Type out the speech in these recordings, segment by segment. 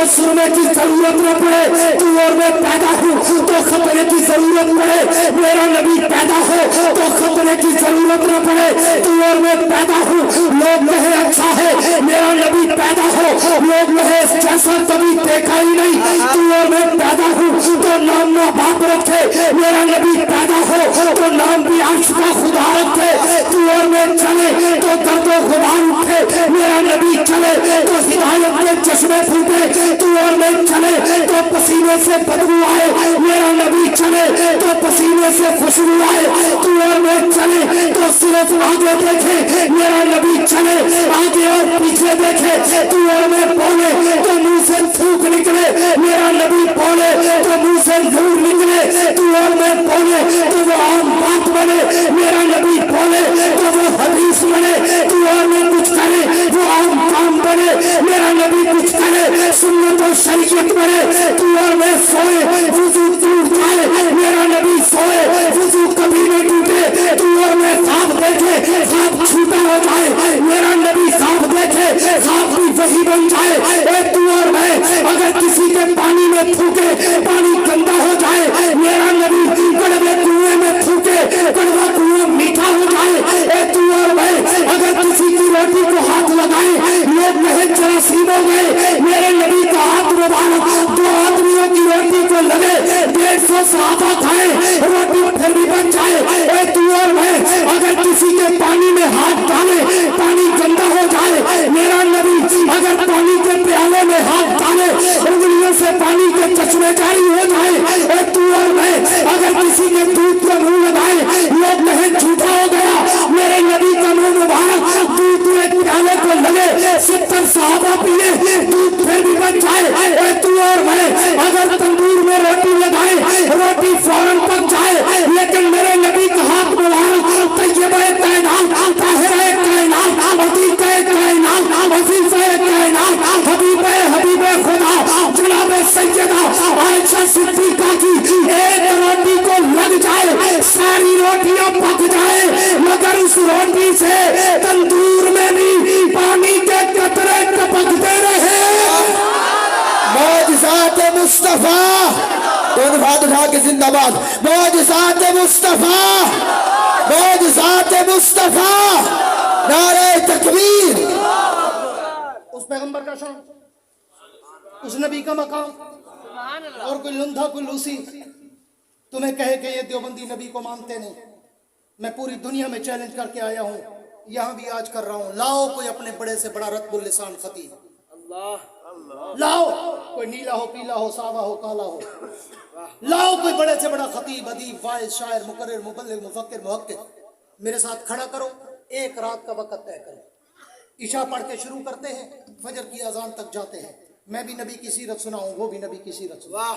सुरमे की जरूरत न पड़े, तू और मैं पैदा हूँ तो खतरे की जरूरत पड़े, मेरा नबी पैदा हो तो खतरे की जरूरत न पड़े, तू और मैं पैदा हूँ लोग कहे अच्छा है, मेरा नबी पैदा हो लोग कहे जैसा कभी देखा ही नहीं, तू और मैं पैदा हूँ तो नाम ना बाप रखे, मेरा नबी पैदा हो तो नाम भी अर्श का खुदा रखे, तू और मैं चले तो दर्दो गुबार उठे, मेरा नबी चले तो हिदायत के चश्मे फूटे, तू और मैं चले तो पसीने से बदबू आए, मेरा नबी चले तो पसीने से खुशबू आए, तू और मैं चले तो सिर्फ आगे देखे, मेरा नबी चले आगे और पीछे देखे, तू और मैं बोले तो मुंह से थूक निकले, मेरा नबी बोले तो मुंह से नूर निकले, तू और मैं बोले तो वो आम बात बने, मेरा नबी बोले तो वो हदीस बने, तू और मैं कुछ करे वो आम काम बने, मेरा नबी कुछ करे सुन्नत और शरीयत बने, तू और मैं सोए वुजू टूट जाए, मेरा नबी सोए वुजू कभी न टूटे, तू और मैं ख्वाब देखे ख्वाब छूटा हो जाए, मेरा नबी ख्वाब देखे ख्वाब भी वही बन जाए, ए तू और मैं अगर किसी के पानी में थूके पानी गंदा हो जाए, मेरा नबी कड़वे कुएं में थूके कड़वा कुआं मीठा हो जाए, ए तू और मैं अगर किसी की रोटी को हाथ लगाए लोग कहे जरासीम हो गए, मेरे नबी का हाथ मुबारक दो आदमियों की रोटी को लगे 150 सहाबा खाए रोटी फिर भी बन जाए, ए तू और मैं अगर किसी के पानी में हाथ डाले पानी गंदा हो जाए, मेरा नबी अगर पानी के प्याले में हाथ डाले उंगलियों से पानी के चश्मे जारी हो जाए, ए तू और मैं अगर किसी के दूध को मुंह लगाए लोग कहे झूठा हो गया, मेरे नबी का मुंह मुबारक दूध के प्याले को लगे 70 सहाबा पिए दूध फिर भी बन जाए, ए तू और मैं अगर तंदूर में रोटी लगाए रोटी फौरन पक जाए, लेकिन मेरे नबी का हाथ मुबारक तैयबा कायनात ताहिरा कायनात अतीका कायनात अजीजा कायनात हबीब खुदा जनाब सैयदा आयशा सिद्दीका की एक रोटी को लग जाए सारी रोटियां पक जाए, मगर उस रोटी से तंदूर में भी पानी के कतरे टपकते रहे। मौजिज़ात मुस्तफा दोनों हाथ उठा के जिंदाबाद, मौजिज़ात मुस्तफा मौजिज़ात मुस्तफा नारे तकबीर। उस पैगंबर का शान उस नबी का मकाम, और कोई लुंधा कोई लूसी तुम्हें कहे कि ये देवबंदी नबी को मानते नहीं, मैं पूरी दुनिया में चैलेंज करके आया हूँ, यहाँ भी आज कर रहा हूँ, लाओ कोई अपने बड़े से बड़ा रत्बुल लिसान खतीब, लाओ कोई नीला हो पीला हो सावा हो काला हो, लाओ कोई बड़े से बड़ा खतीब अदीब वाइज शायर मुकर्रिर मुबल्लिग मुफक्किर मुहक्किक, मेरे साथ खड़ा करो, एक रात का वक्त तय करो, इशा पढ़ के शुरू करते हैं फजर की अजान तक जाते हैं, मैं भी नबी की सीरत सुनाऊं वो भी नबी की सीरत सुनाऊं,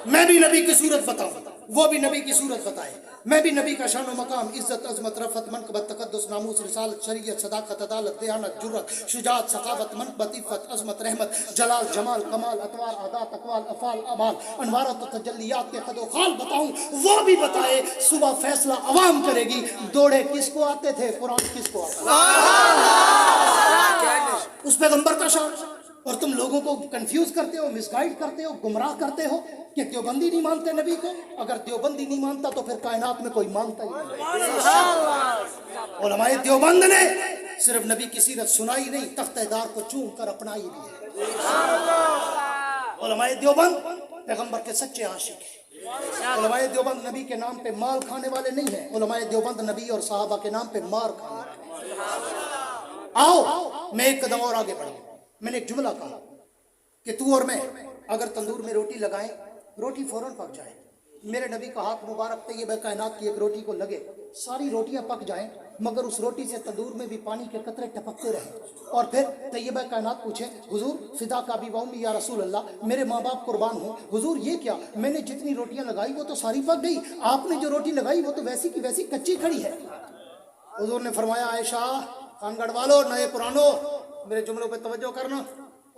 मैं भी नबी की सूरत बताऊं वो भी नबी की सूरत बताए, मैं भी नबी का शान व मकाम इज्जत अजमत रफत मनकबत तकद्दुस नामूस रिसालत शरीयत सदाकत अदालत दयानत जुर्रत शुजात सखावत मनकबत इफ़्फ़त अजमत रहमत जलाल जमाल कमाल अतवार अदा तकवाल अफाल अमाल अनवारत तजल्लियात के कदो खाल बताऊं वो भी बताए, सुबह फैसला अवाम करेगी, दौड़े किसको आते थे कुरान किसको आता उस पैगंबर का शान, और तुम लोगों को कंफ्यूज करते हो, मिसगाइड करते हो, गुमराह करते हो कि देवबंदी नहीं मानते नबी को, अगर देवबंदी नहीं मानता तो फिर कायनात में कोई मानता ही नहीं। उलमाए देवबंद ने सिर्फ नबी की सीरत सुनाई नहीं, तख्तेदार को चूम कर अपनाई भी है। उलमाए देवबंद पैगंबर के सच्चे आशिक हैं। उलमाए देवबंद नबी के नाम पे माल खाने वाले नहीं है, उलमाए देवबंद नबी और सहाबा के नाम पे मार खाने वाले। आओ मैं एक कदम और आगे बढ़ूं, मैंने एक जुमला कहा कि तू और मैं अगर तंदूर में रोटी लगाएं रोटी फौरन पक जाए, मेरे नबी का हाथ मुबारक तैयबा कायनात की एक रोटी को लगे सारी रोटियां पक जाएं, मगर उस रोटी से तंदूर में भी पानी के कतरे टपकते रहे, और फिर तैयबा कायनात पूछे हुजूर फिदा का भी वाउमी या रसूल अल्लाह, मेरे माँ बाप कुर्बान हो, हुजूर ये क्या, मैंने जितनी रोटियां लगाई वो तो सारी पक गई, आपने जो रोटी लगाई वो तो वैसी की वैसी कच्ची खड़ी है। हुजूर ने फरमाया आयशा खानगढ़ वालों नए पुरानो मेरे जुमलों पे तवज्जो करना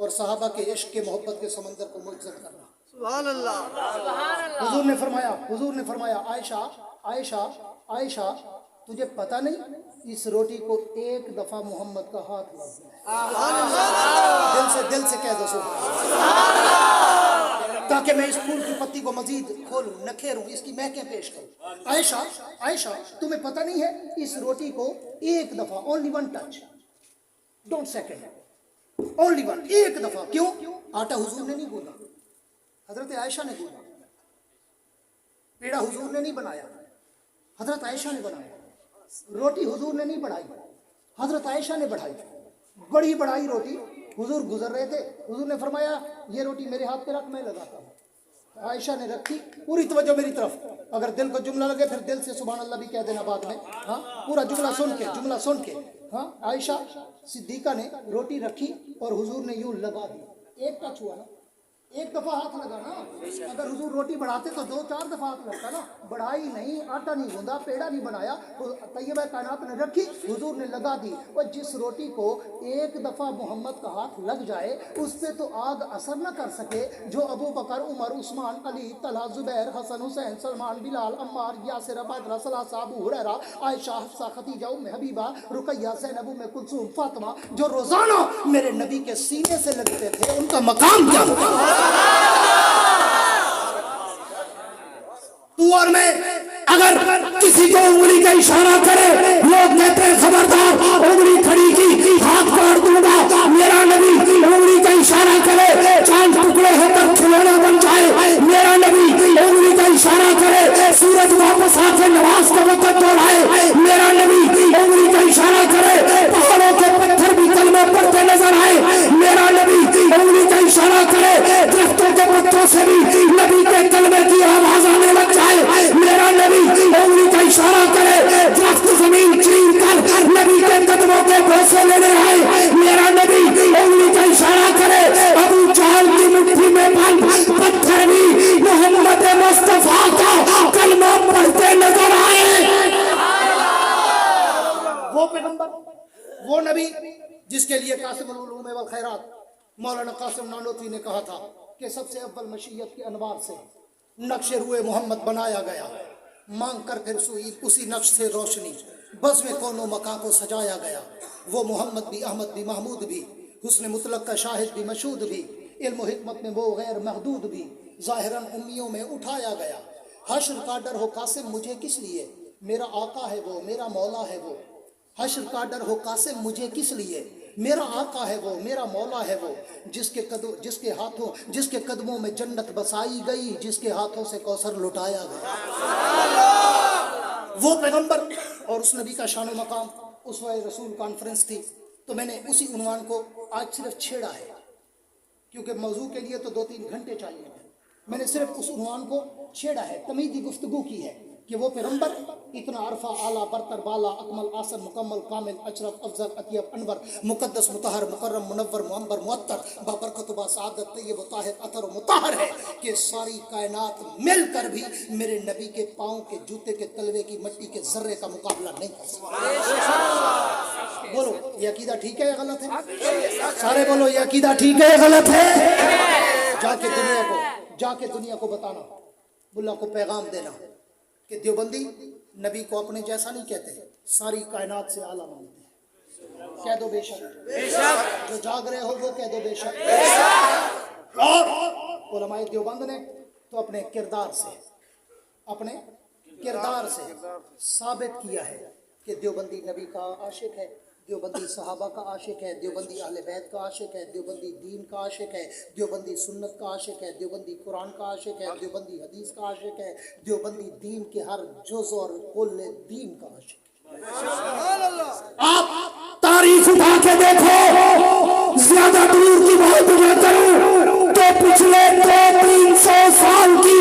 और सहाबा के इश्क के मोहब्बत के समंदर को मुज्जत करना। सुभान अल्लाह। हुजूर ने फरमाया आयशा आयशा आयशा तुझे पता नहीं इस रोटी को एक दफा मोहम्मद का हाथ लग गया, दिल से पूरे दिल से कह दो ताकि मैं इस फूल की पत्ती को मजीद खोलूं, नखेरूं, इसकी महकें पेश करूं। आयशा, आयशा, तुम्हें पता नहीं है, इस रोटी को एक दफा, only one touch, don't second, only one, एक दफा। क्यों? आटा हुजूर ने नहीं गूंदा, हजरत आयशा ने गूंदा। पेड़ा हुजूर ने नहीं बनाया, हजरत आयशा ने बनाया। रोटी हुजूर ने नहीं बढ़ाई, हजरत आयशा ने बढ़ाई। बड़ी बढ़ाई रोटी, हुजूर गुजर रहे थे, हुजूर ने फरमाया ये रोटी मेरे हाथ पे रख, मैं लगाता हूँ। आयशा ने रखी, पूरी तवज्जो मेरी तरफ, अगर दिल को जुमला लगे फिर दिल से सुभान अल्लाह भी कह देना बाद में। हाँ, पूरा जुमला सुन के, जुमला सुन के। हाँ, आयशा सिद्दीका ने रोटी रखी और हुजूर ने यूं लगा दी। एक टच हुआ ना, एक दफा हाथ लगा ना। अगर हुजूर रोटी बढ़ाते तो 2-4 दफा हाथ लगता ना। बढ़ाई नहीं, आटा नहीं गूंदा, पेड़ा नहीं बनाया, तो तैयबा कायनात ने रखी, हुजूर ने लगा दी। और जिस रोटी को एक दफा मोहम्मद का हाथ लग जाए उस पे तो आग असर न कर सके, जो अबू बकर, उमर, उस्मान, अली, तलहा, जुबैर, हसन, हुसैन, सलमान, बिलाल, अम्मार, यासिर, अबू सलासा, अबू हुरैरा, आयशा, हफ्सा, खदीजा, उम्मे हबीबा, रुकैया, ज़ैनब, उम्मे कुलसूम, फातिमा, जो रोजाना मेरे नबी के सीने से लगते थे, उनका मकाम क्या होगा? तू और मैं अगर किसी को उंगली का इशारा करे, लोग कहते हैं खबरदार, उंगली खड़ी की हाथ काट दूंगा। मेरा नबी उंगली का इशारा करे, चांद टुकड़े होकर खिलौना बन जाए। मेरा नबी उंगली का इशारा करे, सूरज वापस आके नमाज का वक्त दोहराए। मेरा नबी उंगली का इशारा करे, पहाड़ों के पत्थर भी कलमा पढ़ते नजर आए। मेरा नबी उंगली का इशारा करे, दरख्तों के पत्तों से भी नबी के कलमे की आवाज आने लग जाए। मेरा नबी उंगली का इशारा करे, दरख्त जमीन चीर कर नबी के कदमों के भरोसे लेने आए। मेरा नबी उंगली का इशारा करे, अबू जहल की मुट्ठी में बंद पत्थर भी मोहम्मद मुस्तफा का कलमा पढ़ते नजर आए। वो पैगंबर, वो नबी जिसके लिए कासिमुल उलूम वल खैरात मौलाना कासिम नानोतवी ने कहा था कि सबसे अव्वल मशीयत के अनवार से नक्शे रुए मोहम्मद बनाया गया, मांग कर फिर सुई उसी नक्श से रोशनी, बज़्म कौनो मका को सजाया गया। वो मोहम्मद भी, अहमद भी, महमूद भी, हुस्न मुतलक का शाहिद भी, मशहूद भी, इल्म हिकमत में वो गैर महदूद भी, ज़ाहिरन उम्मियों में उठाया गया। हश्र का डर हो कासिम मुझे किस लिए, मेरा आका है वो, मेरा मौला है वो। हश्र का डर हो कासिम मुझे किस लिए, मेरा आका है वो, मेरा मौला है वो। जिसके कदमों में जन्नत बसाई गई, जिसके हाथों से कौसर लुटाया गया। वो पैगंबर और उस नबी का शान मकाम, उस वक़्त रसूल कॉन्फ्रेंस थी, तो मैंने उसी उन्वान को आज सिर्फ छेड़ा है, क्योंकि मौजू के लिए तो 2-3 घंटे चाहिए। मैंने सिर्फ उस उन्वान को छेड़ा है, तमीज़ी गुफ्तगू की है कि वो पैगंबर इतना अरफा, आला, बरतर, बाला, अकमल, आसन, मुकम्मल, कामिल, अशरफ, अफजल, अतियब, अनवर, मुकद्दस, मुतहर, मुकर्रम, मुनव्वर, मुअम्बर, मुअत्तर, बाबरकत, बासआदत, तय्यब, ताहिर, अतर, मुतहर है कि सारी कायनात मिलकर भी मेरे नबी के पाँव के जूते के तलवे की मट्टी के जर्रे का मुकाबला नहीं कर सकती। बोलो ये अकीदा ठीक है या गलत है? सारे बोलो ये अकीदा ठीक है या गलत है? जाके दुनिया को बताना, बुल्ला को पैगाम देना कि देवबंदी नबी को अपने जैसा नहीं कहते, सारी कायनात से आला मानते हैं। कह दो बेशक, जो जाग रहे हो वो कह दो बेशक। और उलमाए देवबंद ने तो अपने किरदार से साबित किया है कि देवबंदी नबी का आशिक है, देवबंदी सहाबा का आशिक है, देवबंदी अहले बैत का आशिक है, देवबंदी दीन का आशिक है, देवबंदी सुन्नत का आशिक है, देवबंदी कुरान का आशिक है, देवबंदी हदीस का आशिक है, देवबंदी दीन के हर जुज़ और कुल्ले दीन का आशिक है। आप तारीख उठा के देखो, ज्यादा दूर की बात न करूं तो पिछले 200-300 साल की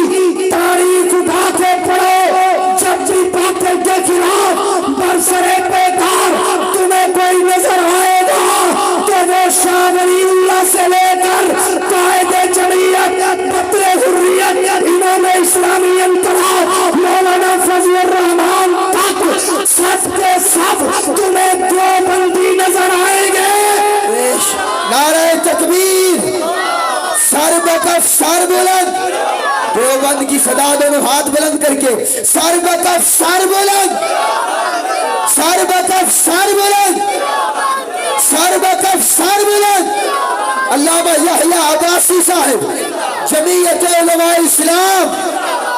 तारीख उठा के पढ़ो। जब भी बातें के खिलाफ बरसरे बेकार तुम्हें कोई नजर आएगा तो वो शाह वलीउल्लाह से लेकर कायदे जमीयत, पत्रे हुर्रियत, इमाम इस्लामी इनकलाब, मौलाना फजलुर रहमान तक सब के सब तुम्हें देवबंदी नजर आएंगे। नारे तकबीर, सर बकफ सर बुलंद, देवबंद की सदा दोनों हाथ बुलंद करके सर बकफ सर बुलंद, सर बकफ सर बुलंद, सर बकफ सर बुलंद। अल्लामा यहया अब्बासी साहब, जमीयत उलमा इस्लाम,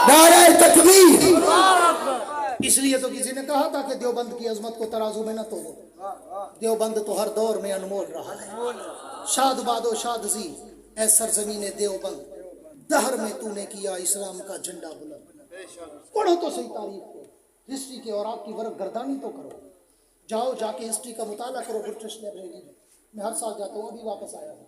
नारे तकबीर। इसलिए तो किसी ने कहा था कि देवबंद की अजमत को तराजू में न तोलो। देवबंद तो हर दौर में अनमोल रहा है। शाद बादो शाद जी ऐ सरजमीन देवबंद, दहर में तूने किया इस्लाम का झंडा बुलंद। पढ़ो तो सही तारीख को, हिस्ट्री के और आपकी वर्क गर्दानी तो करो। जाओ जाके हिस्ट्री का मुताला करो ब्रिटिश लाइब्रेरी में। मैं हर साल जाता हूँ, अभी वापस आया हूँ।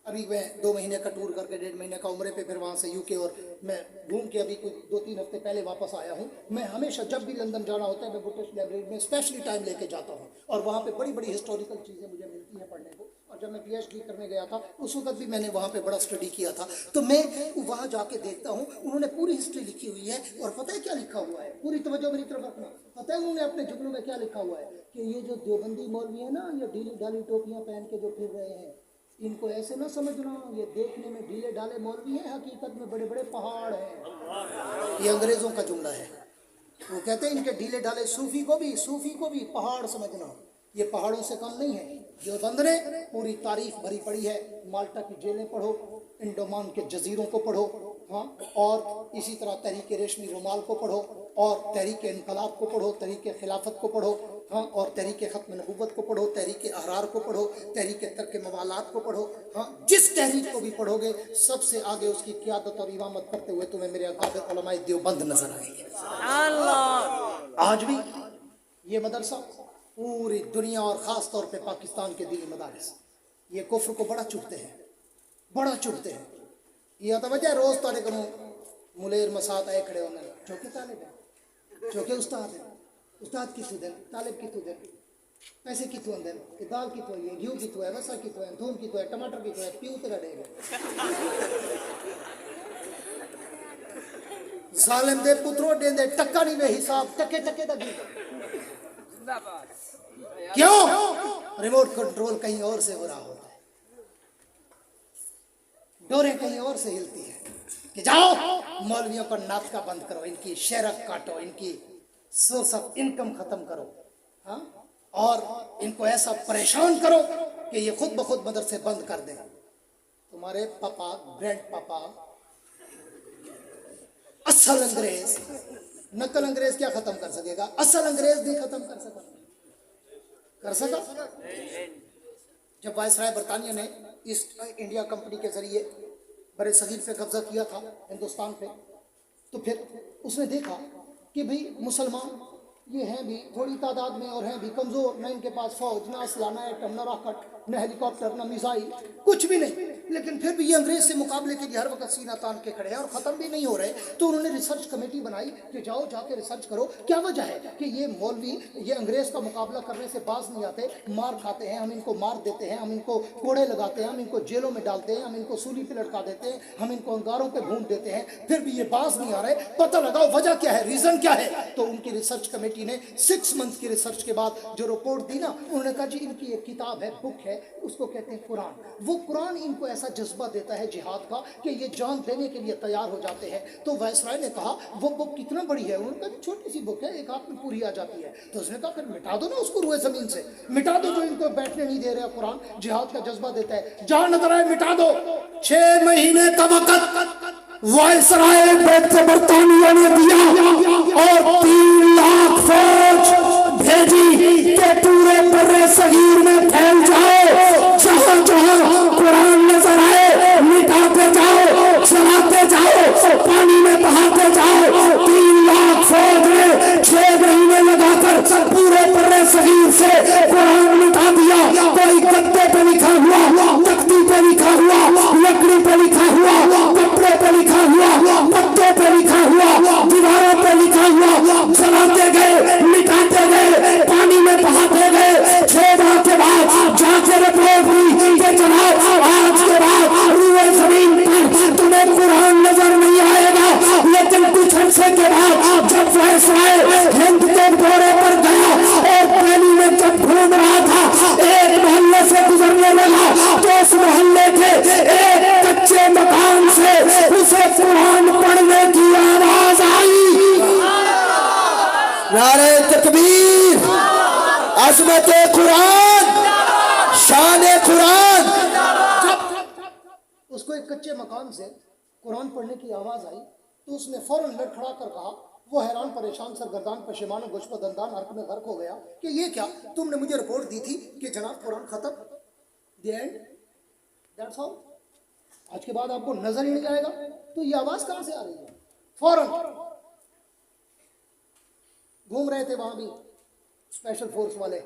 अभी मैं 2 महीने का टूर करके 1.5 महीने का उम्रे पे, फिर वहाँ से यूके और मैं घूम के अभी कुछ 2-3 हफ्ते पहले वापस आया हूँ। मैं हमेशा जब भी लंदन जाना होता है मैं ब्रिटिश लाइब्रेरी में स्पेशली टाइम लेके जाता हूँ और वहाँ पे बड़ी बड़ी हिस्टोरिकल चीज़ें मुझे मिलती हैं पढ़ने को। और जब मैं PhD करने गया था उस वक्त भी मैंने वहाँ पे बड़ा स्टडी किया था, तो मैं वहाँ जाके देखता हूँ उन्होंने पूरी हिस्ट्री लिखी हुई है। और पता है क्या लिखा हुआ है, पूरी तवज्जो मेरी तरफ रखना। पता है उन्होंने अपने जुमलों में क्या लिखा हुआ है कि ये जो देवबंदी मौलवी है ना, ये ढीली ढाली टोपियाँ पहन के जो फिर रहे हैं, इनको ऐसे ना समझना ये देखने में ढीले ढाले मौलवी हैं, हकीकत में बड़े बड़े पहाड़ हैं। ये अंग्रेजों का जुमला है। वो कहते हैं इनके ढीले ढाले सूफी को भी पहाड़ समझना, ये पहाड़ों से कम नहीं है। जो बंद ने पूरी तारीख भरी पड़ी है, माल्टा की जेलें पढ़ो, इंडोमान के जजीरों को पढ़ो, हाँ, और इसी तरह तहरीक रेशमी रुमाल को पढ़ो, और तहरीक इनकलाब को पढ़ो, तहरीक खिलाफत को पढ़ो, हाँ, और तहरीक ख़त्म नबुव्वत को पढ़ो, तहरीक अहरार को पढ़ो, तहरीक तर्क मवालात को पढ़ो। हाँ, जिस तहरीक को भी पढ़ोगे सबसे आगे उसकी क़यादत और इमामत करते हुए तुम्हें मेरे अकाबिर उलमाए देवबंद नजर आएंगे। आज भी ये मदरसा पूरी दुनिया और ख़ास तौर पे पाकिस्तान के दिली मदारिस ये कुफ्र को बड़ा चुभते हैं। यह तो वजह रोज़ तारे करूँ मुलेर मसात आए खड़े होने चौके तालिब है, चौके उस्ताद कितु देन, तालिब कितु देन, पैसे कितु अंदर, दाल कितु है, घी कितु है, वसा कितु है, थूम कितु है, टमाटर कितु है, प्यू तेरा डेगा जालिम दे पुत्रों देंदे टक्का नहीं वे हिसाब टके दा गी। क्यों? रिमोट कंट्रोल कहीं और से हो रहा होता है, डोरें कहीं और से हिलती है कि जाओ मौलवियों को नाथ का बंद करो, इनकी शेरक काटो, इनकी सोर्स ऑफ इनकम खत्म करो, हाँ, और इनको ऐसा परेशान करो कि ये खुद ब खुद मदरसे बंद कर दें। तुम्हारे पापा, ग्रैंड पापा, असल अंग्रेज, नकल अंग्रेज क्या खत्म कर सकेगा? असल अंग्रेज नहीं खत्म कर सका। जब वायसराय बरतानिया ने ईस्ट इंडिया कंपनी के जरिए बड़े सगीर पे कब्जा किया था हिंदुस्तान पे, तो फिर उसने देखा कि भाई मुसलमान ये हैं भी थोड़ी तादाद में और हैं भी कमज़ोर, न इनके पास फौज, न असला, न एटम, न रॉकेट, न हेलीकॉप्टर, न मिसाइल, कुछ भी नहीं, लेकिन फिर भी ये अंग्रेज से मुकाबले के लिए हर वक्त सीना तान के खड़े हैं और ख़त्म भी नहीं हो रहे। तो उन्होंने रिसर्च कमेटी बनाई कि जाओ जाके रिसर्च करो क्या वजह है कि ये मौलवी ये अंग्रेज़ का मुकाबला करने से बाज नहीं आते, मार खाते हैं, हम इनको मार देते हैं, हम इनको कोड़े लगाते हैं, हम इनको जेलों में डालते हैं, हम इनको सूली पे लटका देते हैं, हम इनको अंगारों पर भून देते हैं, फिर भी ये बाज नहीं आ रहे, पता लगाओ वजह क्या है, रीज़न क्या है। तो उनकी रिसर्च कमेटी ने 6 मंथ की रिसर्च के बाद जो रिपोर्ट दी ना, उन्होंने कहा जी इनकी एक किताब है, बुक है, उसको कहते हैं कुरान। वो कुरान इनको ऐसा जज्बा देता है जिहाद का कि ये जान देने के लिए तैयार हो जाते हैं। तो वायसराय ने कहा वो बुक कितना बड़ी है? उन्होंने कहा छोटी सी बुक है, एक हाथ में पूरी आ जाती है। तो उसने कहा फिर मिटा दो ना उसको रूए ज़मीन से, मिटा दो जो इनको बैठने नहीं दे रहा कुरान, जिहाद का जज्बा देता है, जहाँ नजर आए मिटा दो। 6 महीने का वक्त वायसराय बरतानिया ने दिया और 3 लाख फौज भेजी के पूरे बर्रे सगीर में फैल जाओ, जहां जहां कुरान नजर आए मिटाते जाओ, चलाते जाओ, पानी में बहाते जाओ। 3 लाख फौज ने 6 महीने लगाकर पूरे बर्रे सगीर से कुरान मिटा दिया। कोई गद्दे पे लिखा हुआ, तख्ती पे लिखा हुआ, लकड़ी पे लिखा हुआ, कपड़े पे लिखा हुआ, पत्तों पे लिखा हुआ, दीवारों पे लिखा हुआ, चलाते गए, मिटाते गए, पानी में बहाते गए। 6 माह के बाद जाके रिपोर्ट हुई कि जनाब आज के बाद रूए जमीन पर तुम्हें कुरान नजर नहीं आएगा। लेकिन कुछ अरसे के बाद जब वायसराय हिंद के दौरे पर गया और पानी में जब घूम रहा था, एक मोहल्ले से गुजरने लगा तो उस मोहल्ले के एक कच्चे मकान से उसे कुरान पढ़ने की आवाज आई। नारे तकबीर, अज़मत कुरान, शान कुरान। उसको एक कच्चे मकान से कुरान पढ़ने की आवाज़ आई तो उसने फौरन लड़खड़ा कर कहा, वो हैरान परेशान सरगर्दान पशेमान गोशप दंदान अर्क में गर्क हो गया कि ये क्या, तुमने मुझे रिपोर्ट दी थी कि जनाब कुरान खत्म, द एंड, दैट्स ऑल, आज के बाद आपको नजर ही नहीं आएगा। तो ये आवाज़ कहाँ से आ रही है? फौरन घूम रहे थे वहां भी स्पेशल फोर्स वाले,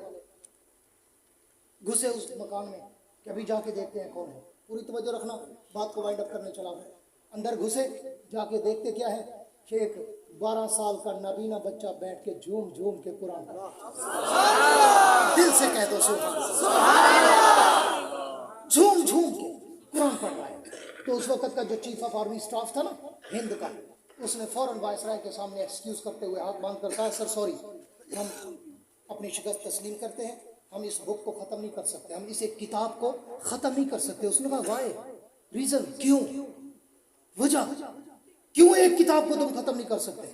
घुसे उस मकान में कि अभी जाके देखते हैं कौन है। पूरी तवज्जो रखना, बात को वाइंड अप करने चला हूं। अंदर घुसे, जाके देखते क्या है कि एक 12 साल का नाबीना बच्चा बैठ के झूम झूम के कुरान पढ़ रहा, दिल से कह दो झूम झूम के कुरान पढ़ रहा है। तो उस वक्त का जो चीफ ऑफ आर्मी स्टाफ था ना हिंद का, उसने फौरन वायसराय के सामने एक्सक्यूज करते हुए हाथ बांध कर कहा, सर सॉरी, हम अपनी शिकस्त तस्लीम करते हैं, हम इस बुक को ख़त्म नहीं कर सकते, हम इस एक किताब को ख़त्म नहीं कर सकते। उसने कहा वाई, रीज़न, क्यों, वजह, क्यों एक किताब को तुम ख़त्म नहीं कर सकते?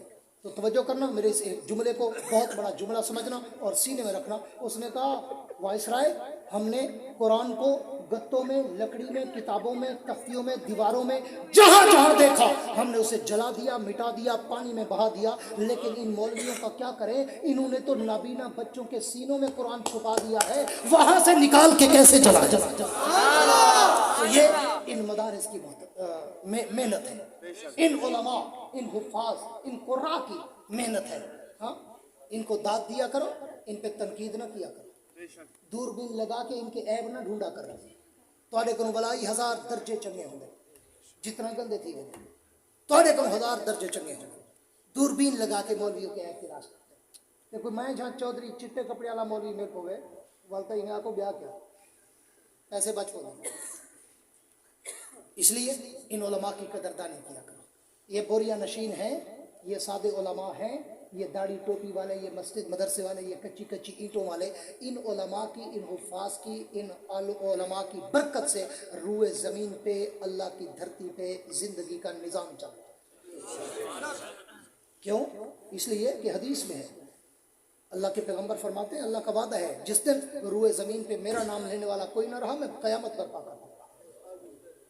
तो तवज्जो करना, मेरे इस एक जुमले को बहुत बड़ा जुमला समझना और सीने में रखना। उसने कहा वायसराय, हमने कुरान को गत्तों में, लकड़ी में, किताबों में, तख्तियों में, दीवारों में, जहां जहां देखा हमने उसे जला दिया, मिटा दिया, पानी में बहा दिया, लेकिन इन मौलवियों का क्या करें, इन्होंने तो नाबीना बच्चों के सीनों में कुरान छुपा दिया है, वहां से निकाल के कैसे जला। तो ये इन मदारिस की मेहनत है, इन उलमा, इन हुफ्फाज, इन कुर्रा की मेहनत है। हाँ, इनको दाद दिया करो, इन पे तनकीद ना किया करो, दूरबीन लगा के इनके ऐब ना ढूंढा करो। तुहाडे को बलाई 1000 दर्जे चंगे होंगे, जितना गंदे थी वे तुहाडे को 1000 दर्जे चंगे होंगे। दूरबीन लगा के मौलवियों के ऐब तलाश करते। कोई मैं जहाँ चौधरी चिट्टे कपड़े वाला मौलवी मेरे को गए बोलता इन्हें को ब्याह क्या, ऐसे बचपन। इसलिए इन उलमा की कदरदानी किया करो। ये बोरिया नशीन हैं, ये सादे उलमा हैं, ये दाढ़ी टोपी वाले, ये मस्जिद मदरसे वाले, ये कच्ची कच्ची ईंटों वाले, इन उलमा की, इन हुफ़ाज़ की, इन उलमा की बरकत से रूए ज़मीन पे, अल्लाह की धरती पे ज़िंदगी का निज़ाम चलता है। क्यों? इसलिए कि हदीस में है, अल्लाह के पैगंबर फरमाते हैं, अल्लाह का वादा है, जिस दिन रूए ज़मीन पे मेरा नाम लेने वाला कोई ना रहा, मैं क़यामत बर्पा कर दूँगा।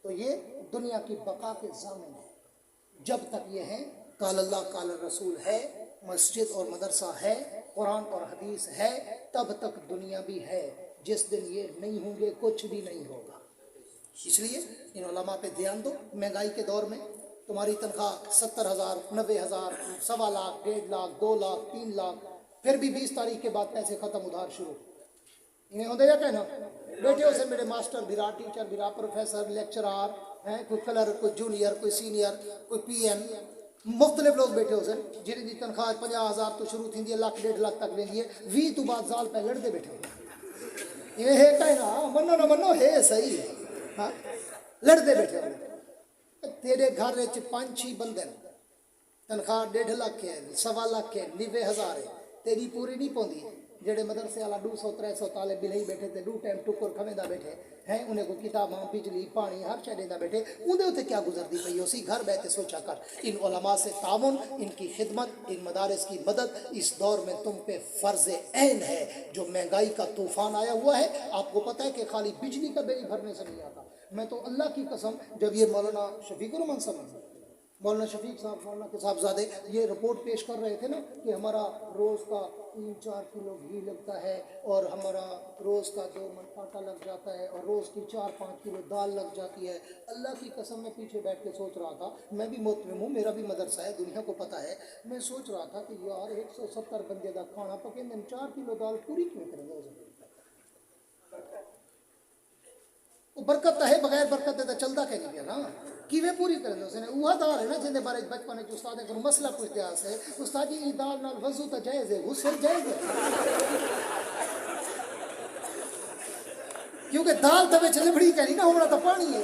तो ये दुनिया की बका के ज़ामिन है। जब तक ये है काल अल्लाह काल रसूल है, मस्जिद और मदरसा है, कुरान और हदीस है, तब तक दुनिया भी है। जिस दिन ये नहीं होंगे कुछ भी नहीं होगा। इसलिए इन उलमा पे ध्यान दो। महंगाई के दौर में तुम्हारी तनख्वाह 70,000, 90,000, 1.25 लाख, 1.5 लाख, 2 लाख, 3 लाख, फिर भी 20 तारीख के बाद पैसे खत्म, उधार शुरू। इन्हें होते या कहना बेटे उसे मेरे मास्टर भी रहा, टीचर भी रहा, प्रोफेसर, लेक्चरार हैं, कोई कलर, कोई जूनियर, कोई सीनियर, कोई PM, मुख्तलिफ लोग बैठे उसे जिन्हें की तनख्वाह 50,000 तो शुरू थी, 1 लाख 1.5 लाख तक लेंदी है। 20 तो बाद साल पहले लड़ते बैठे हो। ये है कहना मनो ना मनो है सही है। हाँ, लड़ते बैठे हो। तेरे घर 5-6 बंदे, तनख्वाह 1.5 लाख है, 1.25 लाख है, 90,000 है, तेरी पूरी नहीं पौंदी। जेड़े मदरसे वाला 200-300 ताले बिलही बैठे थे, 2 टाइम टुकर खवेंदा बैठे हैं, उन्हें को किताबां, बिजली, पानी हर शय देंदा बैठे, उन्हें उते क्या गुजरती पई उसी घर बैठे सोचा कर। इन उलमा से तामुन, इनकी खिदमत, इन मदारिस की मदद इस दौर में तुम पे फ़र्ज़ ऐन है। जो महंगाई का तूफ़ान आया हुआ है, आपको पता है कि खाली बिजली का बिल भरने से नहीं आता। मैं तो अल्लाह की कसम, जब ये मौलाना शफीकुर रहमान साहब, मौलाना शफीक साहब, मौलाना के साहबजादे ये रिपोर्ट पेश कर रहे थे ना कि हमारा रोज़ का 3-4 किलो घी लगता है और हमारा रोज़ का 2 मन आटा लग जाता है और रोज़ की 4-5 किलो दाल लग जाती है। अल्लाह की कसम मैं पीछे बैठ के सोच रहा था, मैं भी मोहतरम हूँ, मेरा भी मदरसा है, दुनिया को पता है। मैं सोच रहा था कि यार 170 बंदे का खाना पकेंगे, 4 किलो दाल पूरी क्यों करेंगे? वो बरकत है, बगैर बरकत तो चलता कहीं नहीं ना, किवें पूरी कर दो उसने। वह दाल है ना जिंदे बारे बचपन में उस्ताद को मसला पूछते आसे, उस्ताद जी दाल नाल वजू तो जायज़ है, गुस्ल जायज़ है, क्योंकि दाल तवे चले बड़ी करी ना होना तो पानी है।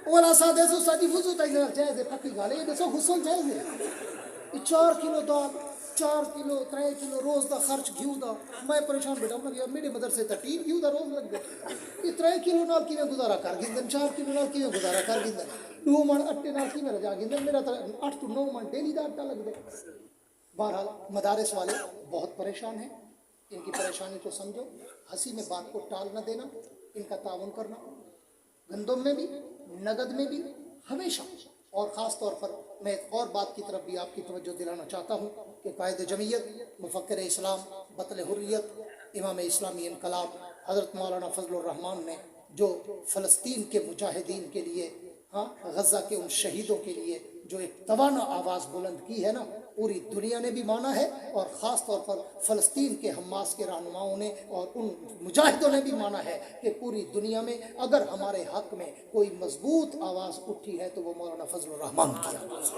ओला सा देसो उस्ताद जी वजू तो जायज़ है, पक्की गाल है, देसो गुस्ल जायज़ है। 4 किलो दाल, 4 किलो 3 किलो रोज़ का खर्च घी का। मैं परेशान बेटा मैं यार मेरे मदरसे 3 घी का रोज़ लग गया। 3 किलो नाल किवें गुजारा कर गिंदन, 4 किलो नाल किवें गुजारा कर गिंदन, 2 मन आटे नाल किवें रजा गिंदन, मेरा तो 8 to 9 मन डेली का आटा लग गया। बहरहाल मदारिस वाले बहुत परेशान हैं, इनकी परेशानी को समझो, हंसी में बात को टाल न देना, इनका ताउन करना। गंदम में भी, नगद में भी, हमेशा। और ख़ास तौर पर मैं एक और बात की तरफ भी आपकी तवज्जो दिलाना चाहता हूँ कि कायद जमीयत, मुफक्किर इस्लाम, बतल हुर्रियत, इमाम इस्लामी इनकलाब हज़रत मौलाना फजलुर रहमान ने जो फ़लस्तीन के मुजाहिदीन के लिए, हाँ, गज़ा के उन शहीदों के लिए जो एक तवाना आवाज़ बुलंद की है ना, पूरी दुनिया ने भी माना है, और ख़ास तौर पर फ़लस्तीन के हमास के रहनुमाओं ने और उन मुजाहिदों ने भी माना है कि पूरी दुनिया में अगर हमारे हक़ में कोई मजबूत आवाज़ उठी है तो वो मौलाना फजलुर रहमान की आवाज़ है।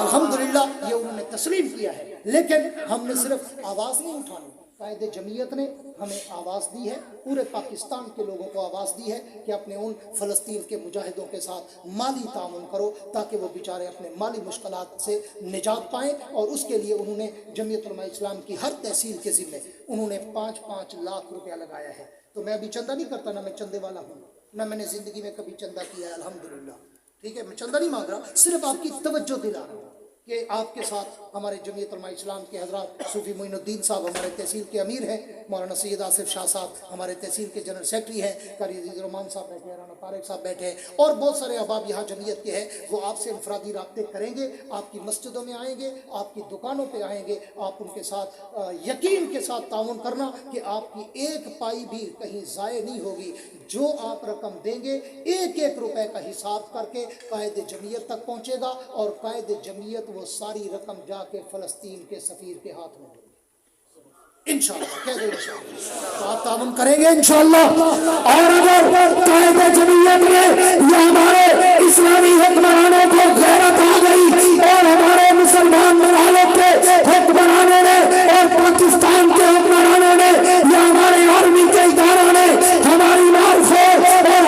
अल्हम्दुलिल्लाह ये उन्होंने तस्लीम किया है। लेकिन हमने सिर्फ आवाज़ नहीं उठानी, कायदे जमीयत ने हमें आवाज़ दी है, पूरे पाकिस्तान के लोगों को आवाज़ दी है कि अपने उन फ़लस्तीन के मुजाहिदों के साथ माली ताउन करो ताकि वो बेचारे अपने माली मुश्किलात से निजात पाएँ। और उसके लिए उन्होंने जमीयत उलमा इस्लाम की हर तहसील के ज़िम्मे उन्होंने 5-5 लाख रुपया लगाया है। तो मैं अभी चंदा नहीं करता, ना मैं चंदे वाला हूँ, ना मैंने ज़िंदगी में कभी चंदा किया है, अल्हम्दुलिल्लाह। ठीक है, मैं चंदा नहीं मांग रहा, सिर्फ आपकी तवज्जो दिला रहा हूँ कि आपके साथ हमारे जमीयत उलमा इस्लाम के हज़रात सूफी मोइनुद्दीन साहब हमारे तहसील के अमीर हैं, मौलाना सैयद आसिफ शाह साहब हमारे तहसील के जनरल सेक्रेटरी हैं, कारी अजीज़ रहमान साहब बैठे हैं, राना तारिक साहब बैठे हैं, और बहुत सारे अहबाब यहाँ जमीयत के हैं। वो आपसे इनफरादी राब्ते करेंगे, आपकी मस्जिदों में आएंगे, आपकी दुकानों पर आएंगे। आप उनके साथ यकीन के साथ ताउन करना कि आपकी एक पाई भी कहीं ज़ाय नहीं होगी। जो आप रकम देंगे एक एक रुपए का हिसाब करके कायदे जमीयत तक पहुँचेगा, और कायदे जमीयत वो सारी रकम जाके फ़लस्तीन के सफ़ीर के हाथ में देगी इंशाअल्लाह। कह दो इंशाअल्लाह, तो आप ताउन करेंगे इंशाअल्लाह। और अगर कायदे जमीयत में या हमारे इस्लामी हुक्मरानों को गैरत आ गई और हमारे मुसलमान ममालिक के हुक्मरानों ने और पाकिस्तान के हुक्मरानों ने या हमारे आर्मी के इदारों ने हमारी मारफोर और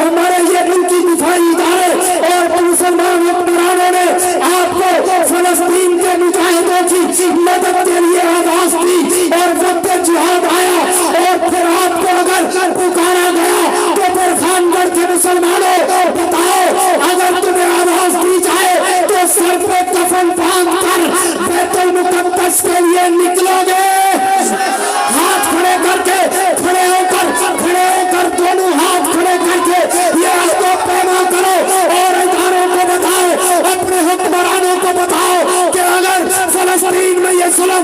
हमारे ये उनकी दिफाई इदारे और मुसलमान हुक्मरानों ने आपको फ़लस्तीन के मुजाहिदों की मदद के लिए आवाज़ दी और वक्त जिहाद आया, और फिर आपको अगर पुकारा गया तो फिर खानगढ़ के मुसलमानों बताओ, अगर तुम्हें आवाज़ दी जाए तो सर पे कफन बांध कर बैतुल मुक़द्दस के लिए निकलोगे? हाथ खड़े करके, खड़े होकर दोनों हाथ खड़े करके ये आपको पैमा करो और इदारों को बताओ, अपने हुक्मरानों को बताओ कि अगर फ़लस्तीन में ये सुलह